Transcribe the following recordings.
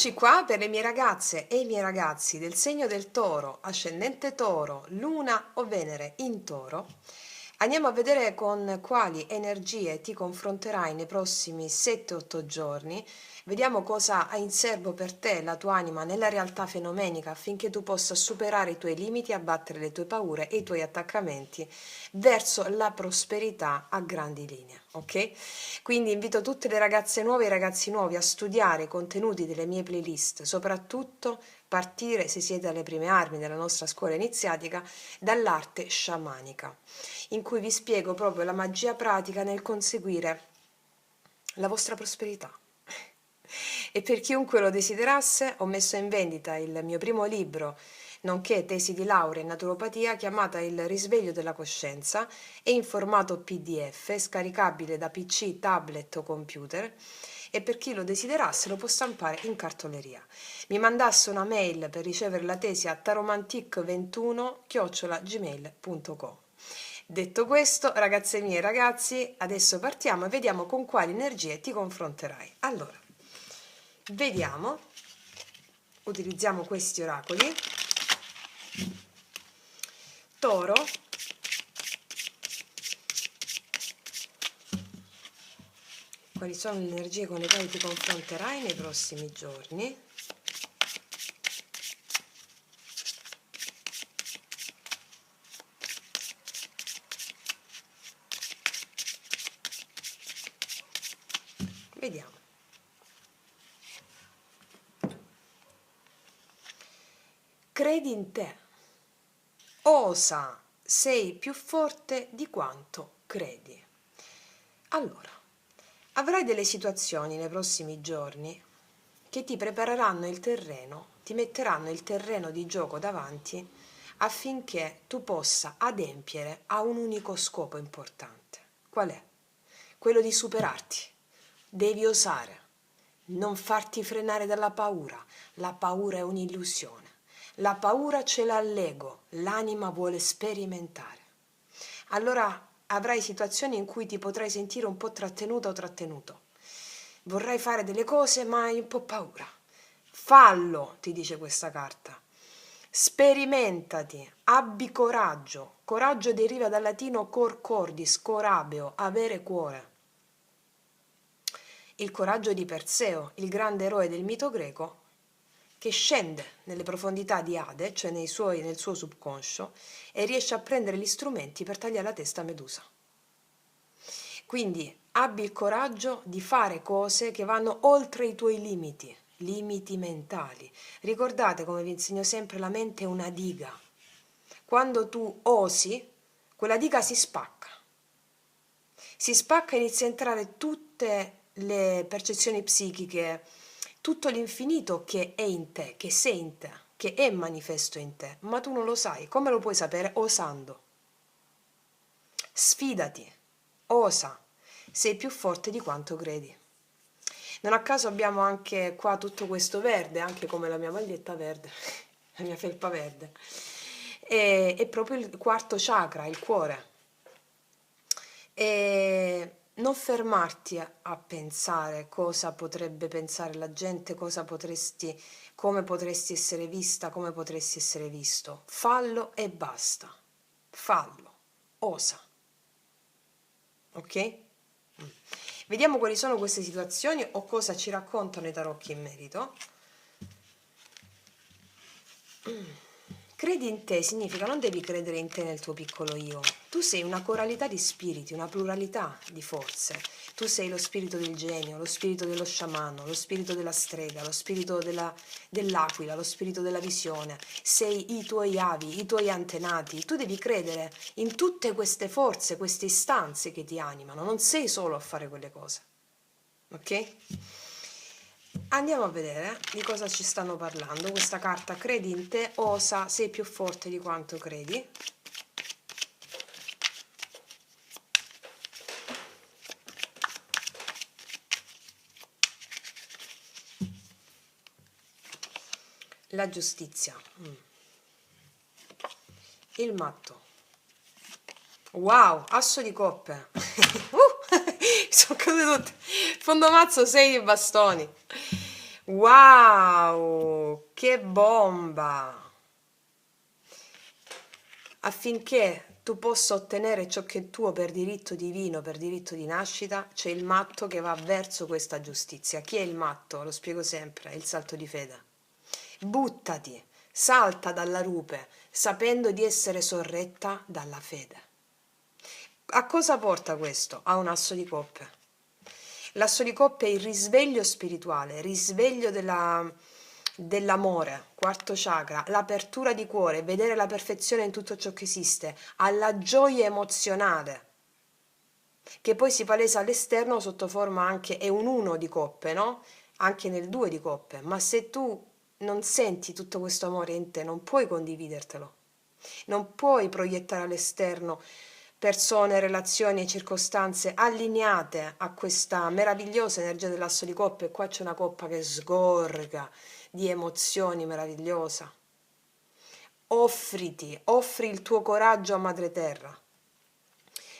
Eccoci qua per le mie ragazze e i miei ragazzi del segno del Toro, ascendente Toro, Luna o Venere in Toro. Andiamo a vedere con quali energie ti confronterai nei prossimi 7-8 giorni. Vediamo cosa ha in serbo per te la tua anima nella realtà fenomenica affinché tu possa superare i tuoi limiti, abbattere le tue paure e i tuoi attaccamenti verso la prosperità a grandi linee, ok? Quindi invito tutte le ragazze nuove e i ragazzi nuovi a studiare i contenuti delle mie playlist, soprattutto partire, se siete alle prime armi della nostra scuola iniziatica, dall'arte sciamanica, in cui vi spiego proprio la magia pratica nel conseguire la vostra prosperità. E per chiunque lo desiderasse, ho messo in vendita il mio primo libro, nonché tesi di laurea in naturopatia, chiamata Il risveglio della coscienza, è in formato PDF, scaricabile da PC, tablet o computer, e per chi lo desiderasse lo può stampare in cartoleria. Mi mandasse una mail per ricevere la tesi a taromantic21@gmail.com. Detto questo, ragazze mie e ragazzi, adesso partiamo e vediamo con quali energie ti confronterai. Allora, vediamo, utilizziamo questi oracoli. Toro, quali sono le energie con le quali ti confronterai nei prossimi giorni? Vediamo. Credi in te. Osa, sei più forte di quanto credi. Allora, avrai delle situazioni nei prossimi giorni che ti prepareranno il terreno, ti metteranno il terreno di gioco davanti affinché tu possa adempiere a un unico scopo importante. Qual è? Quello di superarti. Devi osare, non farti frenare dalla paura. La paura è un'illusione. La paura ce l'ha l'ego, l'anima vuole sperimentare. Allora avrai situazioni in cui ti potrai sentire un po' trattenuta o trattenuto. Vorrai fare delle cose ma hai un po' paura. Fallo, ti dice questa carta. Sperimentati, abbi coraggio. Coraggio deriva dal latino cor cordis, corabeo, avere cuore. Il coraggio di Perseo, il grande eroe del mito greco, che scende nelle profondità di Ade, cioè nel suo subconscio, e riesce a prendere gli strumenti per tagliare la testa a Medusa. Quindi abbi il coraggio di fare cose che vanno oltre i tuoi limiti mentali. Ricordate, come vi insegno sempre, la mente è una diga. Quando tu osi, quella diga si spacca. Si spacca e inizia a entrare tutte le percezioni psichiche, tutto l'infinito che è in te, che sei in te, che è manifesto in te, ma tu non lo sai. Come lo puoi sapere? Osando. Sfidati, osa, sei più forte di quanto credi. Non a caso abbiamo anche qua tutto questo verde, anche come la mia maglietta verde, la mia felpa verde. È proprio il quarto chakra, il cuore. E non fermarti a pensare cosa potrebbe pensare la gente, come potresti essere vista, come potresti essere visto. Fallo e basta. Fallo. Osa. Ok? Vediamo quali sono queste situazioni o cosa ci raccontano i tarocchi in merito. Credi in te significa non devi credere in te nel tuo piccolo io. Tu sei una coralità di spiriti, una pluralità di forze. Tu sei lo spirito del genio, lo spirito dello sciamano, lo spirito della strega, lo spirito dell'aquila, lo spirito della visione. Sei i tuoi avi, i tuoi antenati. Tu devi credere in tutte queste forze, queste istanze che ti animano. Non sei solo a fare quelle cose. Ok? Andiamo a vedere di cosa ci stanno parlando. Questa carta, credi in te, osa, sei più forte di quanto credi. La giustizia. Il matto. Wow, asso di coppe. Sono cadute tutte. Fondo mazzo 6 di bastoni. Wow, che bomba! Affinché tu possa ottenere ciò che è tuo per diritto divino, per diritto di nascita, c'è il matto che va verso questa giustizia. Chi è il matto? Lo spiego sempre, è il salto di fede. Buttati, salta dalla rupe, sapendo di essere sorretta dalla fede. A cosa porta questo? A un asso di coppe. L'asso di coppe è il risveglio spirituale, il risveglio dell'amore, quarto chakra, l'apertura di cuore, vedere la perfezione in tutto ciò che esiste, alla gioia emozionale, che poi si palesa all'esterno sotto forma anche, è un uno di coppe, no? Anche nel due di coppe, ma se tu non senti tutto questo amore in te, non puoi condividertelo, non puoi proiettare all'esterno persone, relazioni e circostanze allineate a questa meravigliosa energia dell'asso di coppe. E qua c'è una coppa che sgorga di emozioni meravigliosa. Offriti, offri il tuo coraggio a Madre Terra.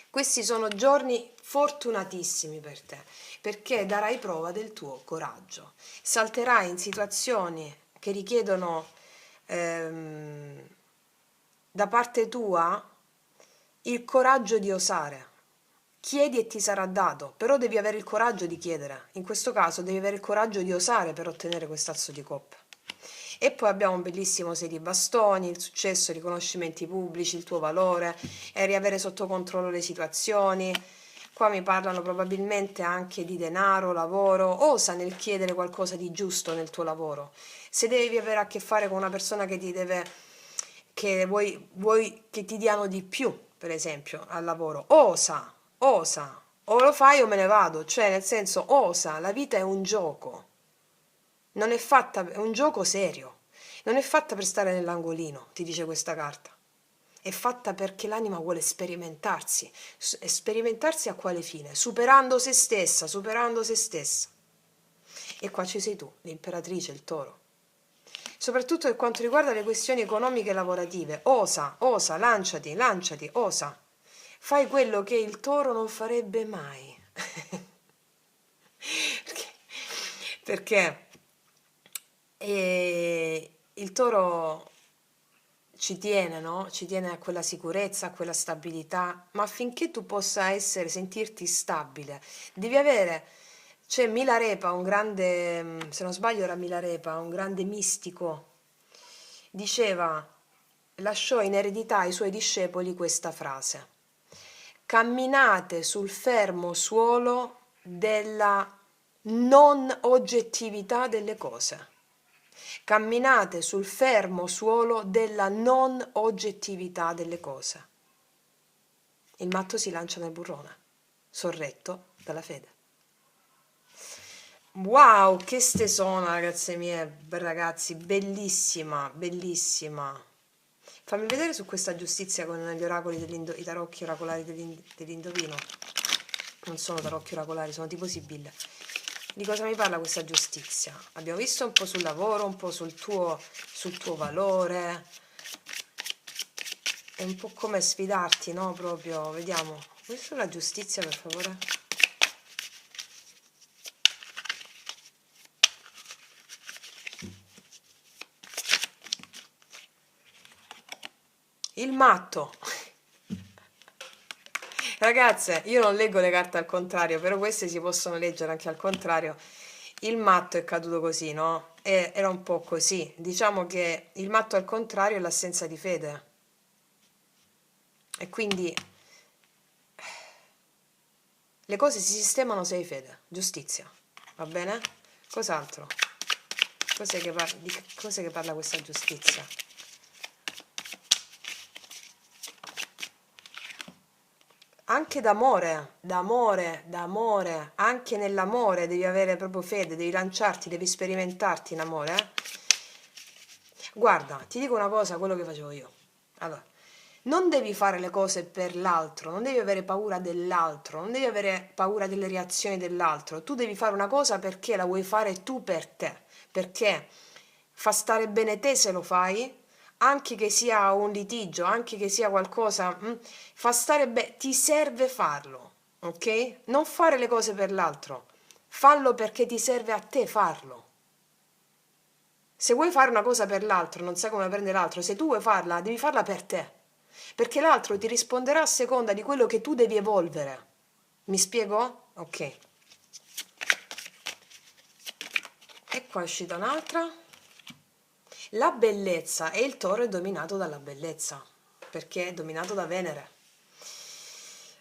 Questi sono giorni fortunatissimi per te, perché darai prova del tuo coraggio. Salterai in situazioni che richiedono ehm, da parte tua il coraggio di osare. Chiedi e ti sarà dato, però devi avere il coraggio di chiedere. In questo caso devi avere il coraggio di osare per ottenere quest'asso di coppe. E poi abbiamo un bellissimo 6 di bastoni, il successo, i riconoscimenti pubblici, il tuo valore e riavere sotto controllo le situazioni. Qua mi parlano probabilmente anche di denaro, lavoro. Osa nel chiedere qualcosa di giusto nel tuo lavoro. Se devi avere a che fare con una persona che ti deve, che vuoi che ti diano di più, per esempio, al lavoro, osa, osa, o lo fai o me ne vado, cioè nel senso osa, la vita è un gioco, non è fatta, è un gioco serio, non è fatta per stare nell'angolino, ti dice questa carta. È fatta perché l'anima vuole sperimentarsi. E sperimentarsi a quale fine? Superando se stessa, superando se stessa. E qua ci sei tu, l'imperatrice, il toro. Soprattutto per quanto riguarda le questioni economiche e lavorative. Osa, osa, lanciati, lanciati, osa. Fai quello che il toro non farebbe mai. perché, perché il toro ci tiene, no? Ci tiene a quella sicurezza, a quella stabilità, ma affinché tu possa essere, sentirti stabile, devi avere, c'è Milarepa, un grande, se non sbaglio era Milarepa, un grande mistico, diceva, lasciò in eredità ai suoi discepoli questa frase: camminate sul fermo suolo della non oggettività delle cose. Camminate sul fermo suolo della non oggettività delle cose. Il matto si lancia nel burrone, sorretto dalla fede. Wow, che stesona, ragazze mie, ragazzi, bellissima, bellissima. Fammi vedere su questa giustizia con gli oracoli i tarocchi oracolari dell'indovino. Non sono tarocchi oracolari, sono tipo sibille. Di cosa mi parla questa giustizia? Abbiamo visto un po' sul lavoro, un po' sul tuo valore. È un po' come sfidarti, no? Proprio, vediamo. Questa è la giustizia, per favore. Il matto. Ragazze, io non leggo le carte al contrario, però queste si possono leggere anche al contrario. Il matto è caduto così, no? Era un po' così. Diciamo che il matto al contrario è l'assenza di fede. E quindi le cose si sistemano se hai fede. Giustizia. Va bene? Cos'altro? Di che cos'è che parla questa giustizia? Anche d'amore, anche nell'amore devi avere proprio fede, devi lanciarti, devi sperimentarti in amore. Guarda, ti dico una cosa, quello che facevo io. Allora, non devi fare le cose per l'altro, non devi avere paura dell'altro, non devi avere paura delle reazioni dell'altro. Tu devi fare una cosa perché la vuoi fare tu per te, perché fa stare bene te se lo fai, anche che sia un litigio, anche che sia qualcosa, fa stare bene, ti serve farlo, ok? Non fare le cose per l'altro, fallo perché ti serve a te farlo. Se vuoi fare una cosa per l'altro, non sai come prendere l'altro, se tu vuoi farla, devi farla per te, perché l'altro ti risponderà a seconda di quello che tu devi evolvere. Mi spiego? Ok. E qua è uscita un'altra. La bellezza, e il toro è dominato dalla bellezza, perché è dominato da Venere.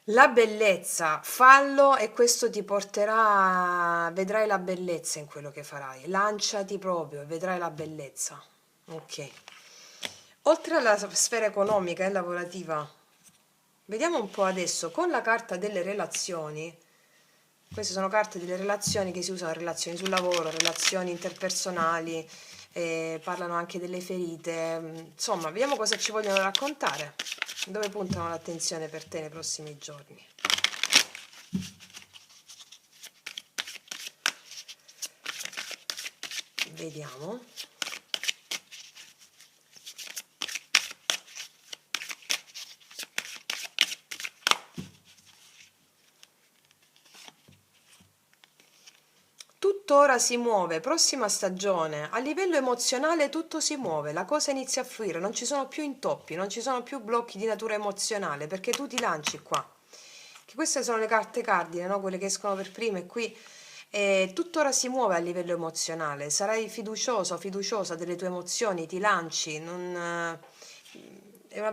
La bellezza, fallo e questo ti porterà, vedrai la bellezza in quello che farai. Lanciati proprio e vedrai la bellezza. Ok. Oltre alla sfera economica e lavorativa, vediamo un po' adesso con la carta delle relazioni. Queste sono carte delle relazioni che si usano, relazioni sul lavoro, relazioni interpersonali, parlano anche delle ferite. Insomma, vediamo cosa ci vogliono raccontare, dove puntano l'attenzione per te nei prossimi giorni. Vediamo. Tuttora si muove, prossima stagione, a livello emozionale tutto si muove, la cosa inizia a fluire, non ci sono più intoppi, non ci sono più blocchi di natura emozionale, perché tu ti lanci qua. Che queste sono le carte cardine, no? Quelle che escono per prime qui. E tuttora si muove a livello emozionale, sarai fiducioso, fiduciosa delle tue emozioni, ti lanci, è una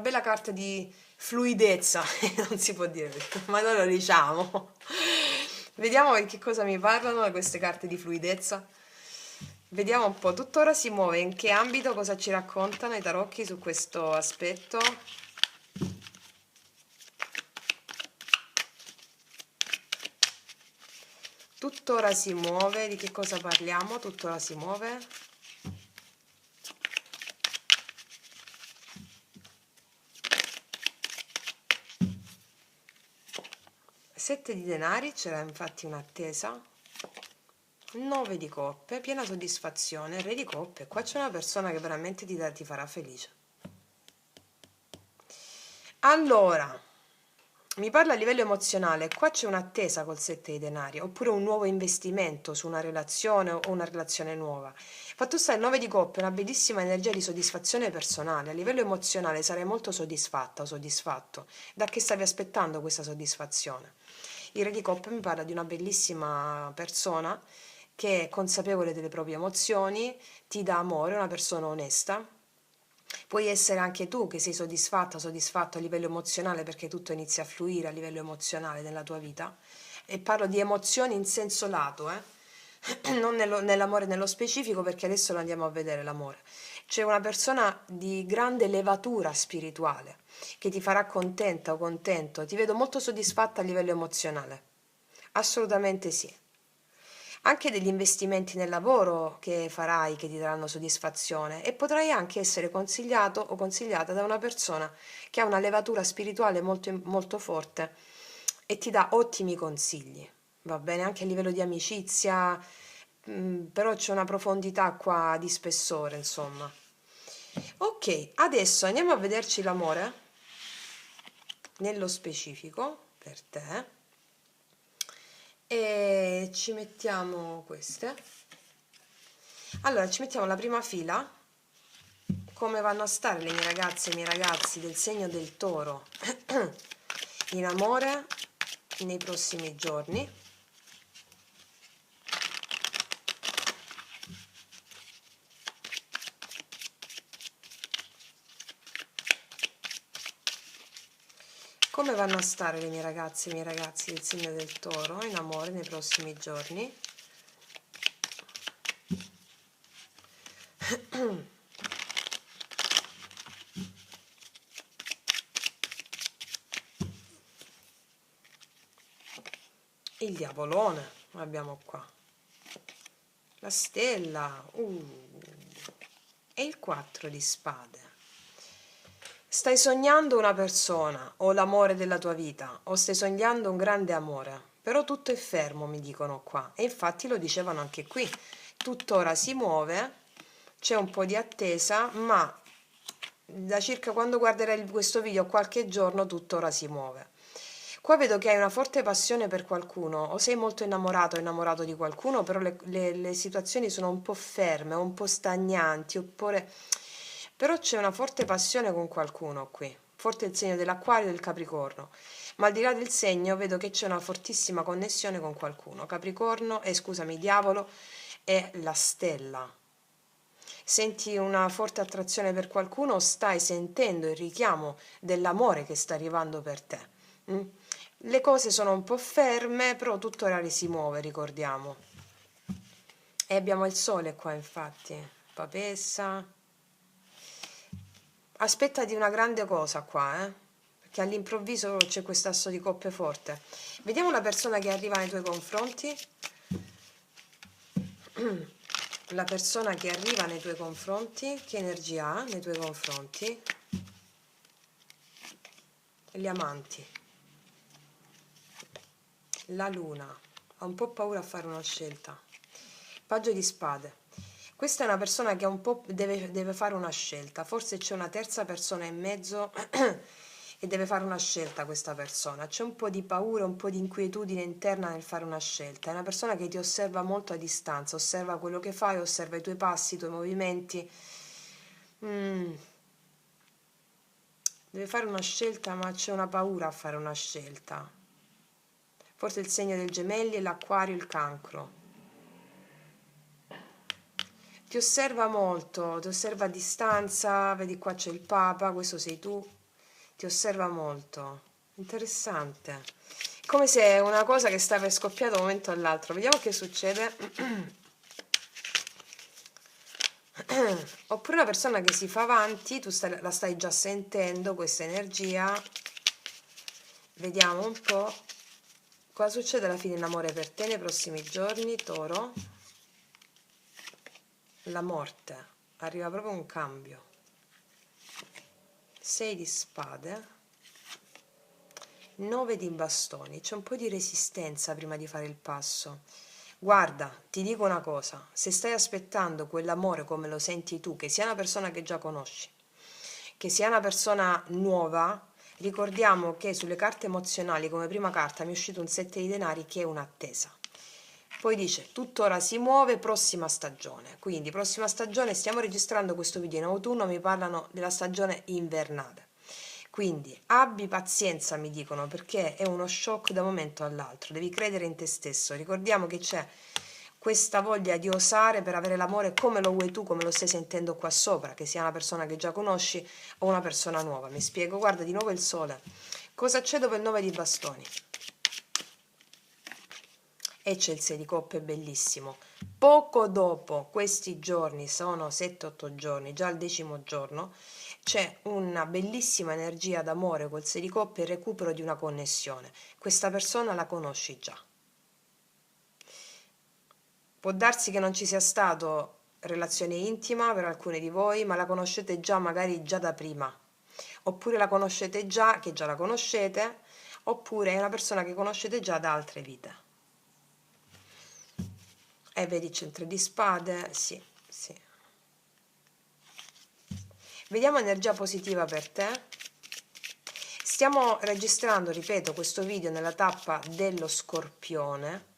bella carta di fluidezza, non si può dire, ma noi lo diciamo. Vediamo di che cosa mi parlano queste carte di fluidezza. Vediamo un po', tuttora si muove, in che ambito, cosa ci raccontano i tarocchi su questo aspetto. Tuttora si muove, di che cosa parliamo? Tuttora si muove. Sette di denari, c'era infatti un'attesa. 9 di coppe, piena soddisfazione. Re di coppe, qua c'è una persona che veramente ti farà felice. Allora, mi parla a livello emozionale, qua c'è un'attesa col 7 di denari, oppure un nuovo investimento su una relazione o una relazione nuova. Fatto sta il 9 di coppe, una bellissima energia di soddisfazione personale. A livello emozionale sarai molto soddisfatta o soddisfatto. Da che stavi aspettando questa soddisfazione? Il re di coppe mi parla di una bellissima persona che è consapevole delle proprie emozioni, ti dà amore, una persona onesta. Puoi essere anche tu che sei soddisfatta, soddisfatto a livello emozionale perché tutto inizia a fluire a livello emozionale nella tua vita. E parlo di emozioni in senso lato, non nell'amore nello specifico perché adesso lo andiamo a vedere l'amore. C'è una persona di grande levatura spirituale che ti farà contenta o contento. Ti vedo molto soddisfatta a livello emozionale. Assolutamente sì. Anche degli investimenti nel lavoro che farai che ti daranno soddisfazione e potrai anche essere consigliato o consigliata da una persona che ha una levatura spirituale molto, molto forte e ti dà ottimi consigli, va bene? Anche a livello di amicizia, però c'è una profondità qua di spessore, insomma. Ok, adesso andiamo a vederci l'amore nello specifico per te. E ci mettiamo queste. Allora ci mettiamo la prima fila, come vanno a stare le mie ragazze e i miei ragazzi del segno del toro in amore nei prossimi giorni. Come vanno a stare le mie ragazze e i miei ragazzi del segno del toro in amore nei prossimi giorni? Il diavolone abbiamo qua, la stella, e il 4 di spade. Stai sognando una persona o l'amore della tua vita o stai sognando un grande amore, però tutto è fermo, mi dicono qua, e infatti lo dicevano anche qui, tuttora si muove, c'è un po' di attesa, ma da circa quando guarderai questo video qualche giorno tuttora si muove. Qua vedo che hai una forte passione per qualcuno, o sei molto innamorato o innamorato di qualcuno, però le situazioni sono un po' ferme, un po' stagnanti, oppure... Però c'è una forte passione con qualcuno qui, forte il segno dell'Acquario e del Capricorno, ma al di là del segno vedo che c'è una fortissima connessione con qualcuno, Capricorno, scusami, Diavolo e la stella. Senti una forte attrazione per qualcuno o stai sentendo il richiamo dell'amore che sta arrivando per te? Mm? Le cose sono un po' ferme, però tutto orare si muove, ricordiamo. E abbiamo il sole qua, infatti. Papessa. Aspettati una grande cosa qua, perché all'improvviso c'è quest'asso di coppe forte. Vediamo la persona che arriva nei tuoi confronti. La persona che arriva nei tuoi confronti, che energia ha nei tuoi confronti? Gli amanti. La luna. Ha un po' paura a fare una scelta. Paggio di spade. Questa è una persona che un po' deve fare una scelta. Forse c'è una terza persona in mezzo e deve fare una scelta questa persona. C'è un po' di paura, un po' di inquietudine interna nel fare una scelta. È una persona che ti osserva molto a distanza, osserva quello che fai, osserva i tuoi passi, i tuoi movimenti. Deve fare una scelta, ma c'è una paura a fare una scelta. Forse il segno del gemelli, l'Acquario, il Cancro. Ti osserva molto, ti osserva a distanza, vedi qua c'è il Papa, questo sei tu, ti osserva molto. Interessante. Come se è una cosa che sta per scoppiare da un momento all'altro. Vediamo che succede. Oppure una persona che si fa avanti, tu la stai già sentendo questa energia. Vediamo un po' cosa succede alla fine in amore per te nei prossimi giorni, Toro. La morte, arriva proprio un cambio. 6 di spade, 9 di bastoni, c'è un po' di resistenza prima di fare il passo. Guarda, ti dico una cosa, se stai aspettando quell'amore come lo senti tu, che sia una persona che già conosci, che sia una persona nuova, ricordiamo che sulle carte emozionali come prima carta mi è uscito un 7 di denari che è un'attesa. Poi dice, tuttora si muove, prossima stagione. Quindi, prossima stagione, stiamo registrando questo video in autunno, mi parlano della stagione invernale. Quindi, abbi pazienza, mi dicono, perché è uno shock da un momento all'altro. Devi credere in te stesso. Ricordiamo che c'è questa voglia di osare per avere l'amore come lo vuoi tu, come lo stai sentendo qua sopra, che sia una persona che già conosci o una persona nuova. Mi spiego, guarda di nuovo il sole. Cosa c'è dopo il 9 di bastoni? E c'è il 6 di coppe, bellissimo. Poco dopo questi giorni, sono 7-8 giorni, già al 10° giorno, c'è una bellissima energia d'amore col 6 di coppe e il recupero di una connessione. Questa persona la conosci già. Può darsi che non ci sia stato relazione intima per alcuni di voi, ma la conoscete già, magari già da prima. Oppure la conoscete già, che già la conoscete, oppure è una persona che conoscete già da altre vite. E vedi c'è il 3 di spade, sì, sì. Vediamo energia positiva per te. Stiamo registrando, ripeto, questo video nella tappa dello Scorpione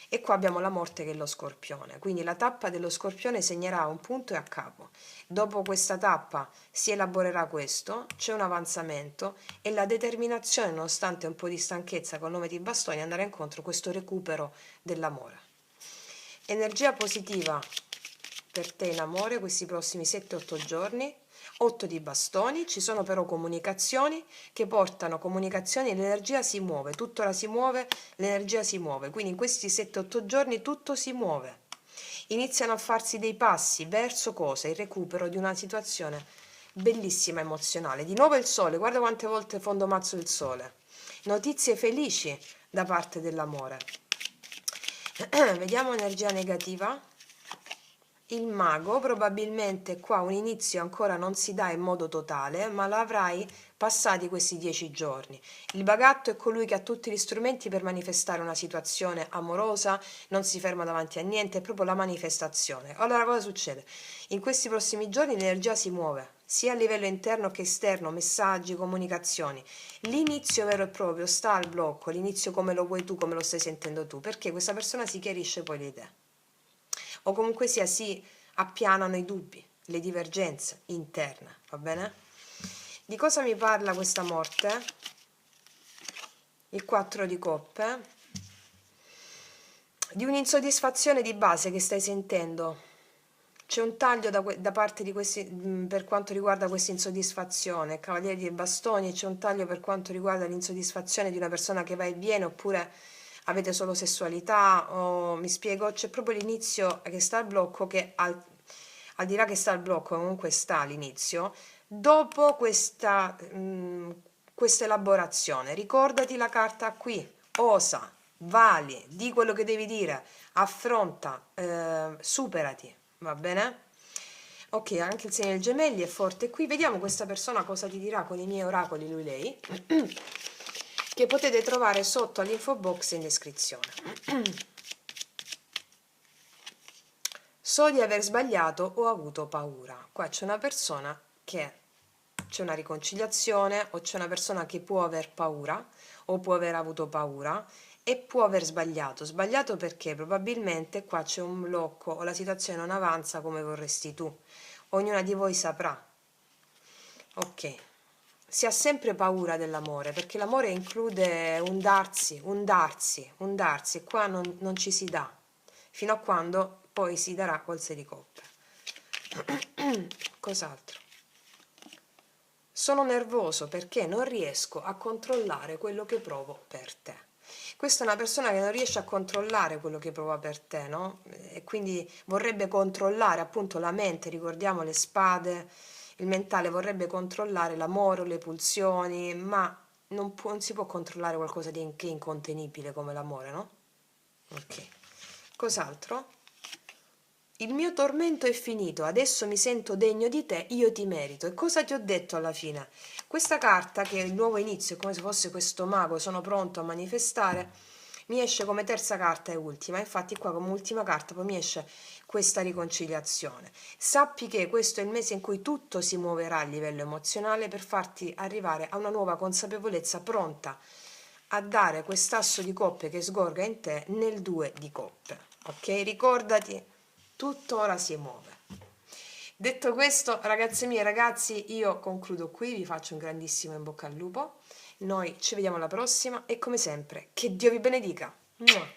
e qua abbiamo la morte che è lo Scorpione, quindi la tappa dello Scorpione segnerà un punto e a capo. Dopo questa tappa si elaborerà questo, c'è un avanzamento e la determinazione, nonostante un po' di stanchezza col 9 di bastoni, andare incontro a questo recupero dell'amore. Energia positiva per te in amore questi prossimi 7-8 giorni. 8 di bastoni, ci sono però comunicazioni che portano comunicazioni, l'energia si muove, tuttora si muove, l'energia si muove, quindi in questi 7-8 giorni tutto si muove. Iniziano a farsi dei passi verso cosa? Il recupero di una situazione bellissima emozionale. Di nuovo il sole, guarda quante volte fondo mazzo il sole. Notizie felici da parte dell'amore. Vediamo energia negativa. Il mago, probabilmente qua un inizio ancora non si dà in modo totale, ma l'avrai passati questi 10 giorni. Il bagatto è colui che ha tutti gli strumenti per manifestare una situazione amorosa, non si ferma davanti a niente, è proprio la manifestazione. Allora cosa succede? In questi prossimi giorni l'energia si muove, sia a livello interno che esterno, messaggi, comunicazioni. L'inizio vero e proprio sta al blocco, l'inizio come lo vuoi tu, come lo stai sentendo tu, perché questa persona si chiarisce poi le idee. O comunque sia, si appianano i dubbi, le divergenze interne, va bene? Di cosa mi parla questa morte? Il 4 di coppe, di un'insoddisfazione di base che stai sentendo. C'è un taglio da parte di questi, per quanto riguarda questa insoddisfazione, Cavaliere di Bastoni, c'è un taglio per quanto riguarda l'insoddisfazione di una persona che va e viene, oppure avete solo sessualità, o mi spiego, c'è proprio l'inizio che sta al blocco, che al di là che sta al blocco, comunque sta all'inizio, dopo questa elaborazione. Ricordati la carta qui, osa, vali, di quello che devi dire, affronta, superati, va bene? Ok, anche il segno del gemelli è forte qui. Vediamo questa persona cosa ti dirà con i miei oracoli, lui lei, che potete trovare sotto all'info box in descrizione. So di aver sbagliato, ho avuto paura. Qua c'è una persona che c'è una riconciliazione, o c'è una persona che può aver paura o può aver avuto paura e può aver sbagliato. Sbagliato perché probabilmente qua c'è un blocco o la situazione non avanza come vorresti tu. Ognuna di voi saprà. Ok. Si ha sempre paura dell'amore, perché l'amore include un darsi, e qua non ci si dà, fino a quando poi si darà col 6 di coppe. Cos'altro? Sono nervoso perché non riesco a controllare quello che provo per te. Questa è una persona che non riesce a controllare quello che prova per te, no? E quindi vorrebbe controllare appunto la mente, ricordiamo le spade, il mentale vorrebbe controllare l'amore, le pulsioni, ma non si può controllare qualcosa di che è incontenibile come l'amore, no? Ok. Cos'altro? Il mio tormento è finito, adesso mi sento degno di te, io ti merito. E cosa ti ho detto alla fine? Questa carta, che è il nuovo inizio, è come se fosse questo mago, sono pronto a manifestare, mi esce come terza carta e ultima. Infatti qua come ultima carta poi mi esce questa riconciliazione. Sappi che questo è il mese in cui tutto si muoverà a livello emozionale per farti arrivare a una nuova consapevolezza pronta a dare quest'asso di coppe che sgorga in te nel 2 di coppe. Ok? Ricordati, tutto ora si muove. Detto questo, ragazze mie e ragazzi, io concludo qui, vi faccio un grandissimo in bocca al lupo. Noi ci vediamo alla prossima e come sempre, che Dio vi benedica. Mua.